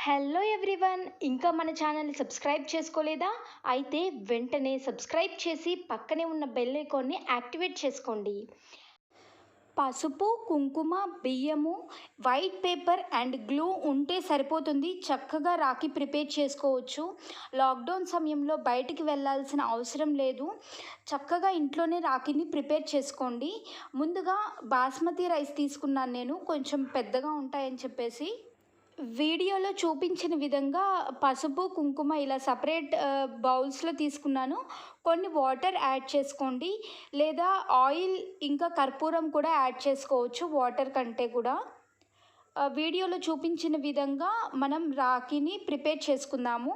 Hello everyone, ఇంకా మన ఛానల్ని సబ్స్క్రైబ్ చేసుకోలేదా? అయితే వెంటనే సబ్స్క్రైబ్ చేసి పక్కనే ఉన్న బెల్ ఐకాన్ని యాక్టివేట్ చేసుకోండి. పసుపు, కుంకుమ, బియ్యము, వైట్ పేపర్ అండ్ గ్లూ ఉంటే సరిపోతుంది. చక్కగా రాఖీ ప్రిపేర్ చేసుకోవచ్చు. లాక్డౌన్ సమయంలో బయటికి వెళ్ళాల్సిన అవసరం లేదు. చక్కగా ఇంట్లోనే రాఖీని ప్రిపేర్ చేసుకోండి. ముందుగా బాస్మతి రైస్ తీసుకున్నాను నేను, కొంచెం పెద్దగా ఉంటాయని చెప్పేసి. వీడియోలో చూపించిన విధంగా పసుపు, కుంకుమ ఇలా సపరేట్ బౌల్స్లో తీసుకున్నాను. కొన్ని వాటర్ యాడ్ చేసుకోండి, లేదా ఆయిల్ ఇంకా కర్పూరం కూడా యాడ్ చేసుకోవచ్చు వాటర్ కంటే కూడా. వీడియోలో చూపించిన విధంగా మనం రాఖీని ప్రిపేర్ చేసుకుందాము.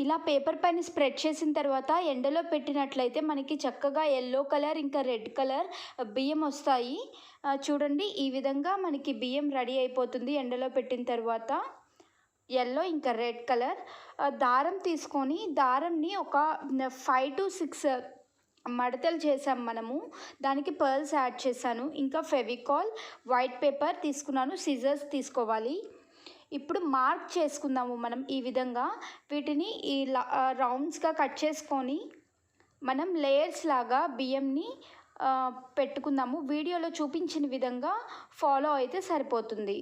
ఇలా పేపర్ పైన స్ప్రెడ్ చేసిన తర్వాత ఎండలో పెట్టినట్లయితే మనకి చక్కగా ఎల్లో కలర్ ఇంకా రెడ్ కలర్ బియ్యం వస్తాయి. చూడండి, ఈ విధంగా మనకి బియ్యం రెడీ అయిపోతుంది ఎండలో పెట్టిన తర్వాత. ఎల్లో ఇంకా రెడ్ కలర్ దారం తీసుకొని దారంని ఒక 5 to 6 మడతలు చేసాం మనము. దానికి పర్ల్స్ యాడ్ చేశాను. ఇంకా ఫెవికాల్, వైట్ పేపర్ తీసుకున్నాను, సిజర్స్ తీసుకోవాలి. ఇప్పుడు మార్క్ చేసుకుందాము మనం. ఈ విధంగా వీటిని రౌండ్స్గా కట్ చేసుకొని మనం లేయర్స్ లాగా బియ్యంని పెట్టుకుందాము. వీడియోలో చూపించిన విధంగా ఫాలో అయితే సరిపోతుంది.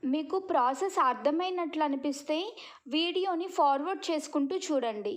మీకు ప్రాసెస్ అర్థమైనట్లు అనిపిస్తే వీడియోని ఫార్వర్డ్ చేసుకుంటూ చూడండి.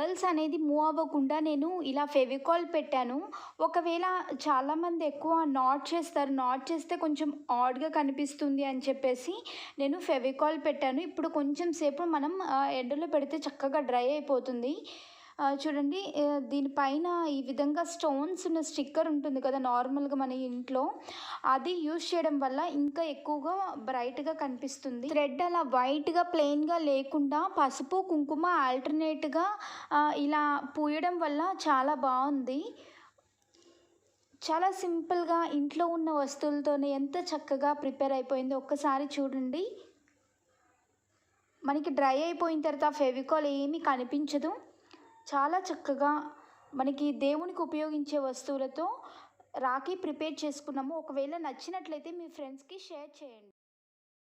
బబుల్స్ అనేది మూవ్ అవ్వకుండా నేను ఇలా ఫెవికాల్ పెట్టాను. ఒకవేళ చాలామంది ఎక్కువ నాట్ చేస్తారు. నాట్ చేస్తే కొంచెం ఆడ్‌గా కనిపిస్తుంది అని చెప్పేసి నేను ఫెవికాల్ పెట్టాను. ఇప్పుడు కొంచెం సేపు మనం ఎండలో పెడితే చక్కగా డ్రై అయిపోతుంది. చూడండి, దీనిపైన ఈ విధంగా స్టోన్స్ ఉన్న స్టిక్కర్ ఉంటుంది కదా నార్మల్‌గా మన ఇంట్లో, అది యూజ్ చేయడం వల్ల ఇంకా ఎక్కువగా బ్రైట్‌గా కనిపిస్తుంది. థ్రెడ్ అలా వైట్‌గా ప్లెయిన్‌గా లేకుండా పసుపు, కుంకుమ ఆల్టర్‌నేట్‌గా ఇలా పూయడం వల్ల చాలా బావుంది. చాలా సింపుల్‌గా ఇంట్లో ఉన్న వస్తువులతోనే ఎంత చక్కగా ప్రిపేర్ అయిపోయిందో ఒక్కసారి చూడండి. మనకి డ్రై అయిపోయిన తర్వాత ఫెవికాల్ ఏమీ కనిపించదు. చాలా చక్కగా మనకి దేవునికి ఉపయోగించే వస్తువులతో రాఖీ ప్రిపేర్ చేసుకున్నాము. ఒకవేళ నచ్చినట్లయితే మీ ఫ్రెండ్స్‌కి షేర్ చేయండి.